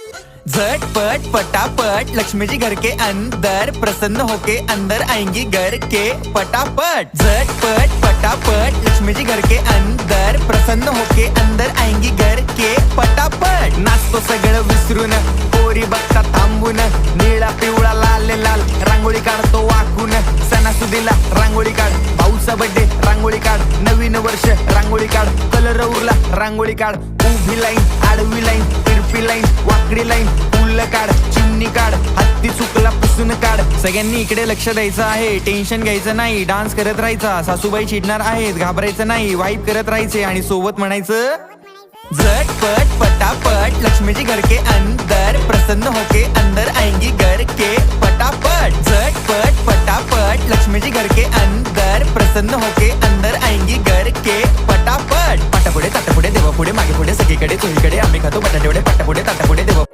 झटपट पटापट लक्ष्मी जी घर के अंदर प्रसन्न होके अंदर आएंगी घर के पटापट। झटपट पटापट लक्ष्मी जी घर के अंदर प्रसन्न होके अंदर आएंगी घर के पटापट। नाचतो सगळं विसरून पोरी बघता थांबून, निळा पिवळा लाल लाल रांगोळी काढतो वाकून। सणासुदीला रांगोळी काढ, भाऊचा बर्थडे रांगोळी काढ, नवीन वर्ष रांगोळी काढ, कलर उरला रांगोळी काढ। उभी लाईन, आडवी लाईन, तिरपी लाईन, वाकडी लाईन, फुल काढ, चिमणी काढ, हत्ती चुकला पुसून काढ। सगळ्यांनी इकडे लक्ष द्यायचं आहे, टेन्शन घ्यायचं नाही, डान्स करत राहायचा। सासूबाई चिडणार आहेत, घाबरायचं नाही, वाईप करत राहायचे आणि सोबत म्हणायचं झटपट पटापट लक्ष्मी जी घर के अंदर प्रसन्न होके अंदर आएंगी घर के पटापट। झटपट पटापट लक्ष्मी जी घर के अंदर प्रसन्न होके अंदर आएंगी घर के पटापट। पाटापुढे ताटापुढे देवापुढे मागे पुढे सगळीकडे चोहीकडे आम्ही खातो बटाटेवडे, पाटापुढे ताटापुढे देवा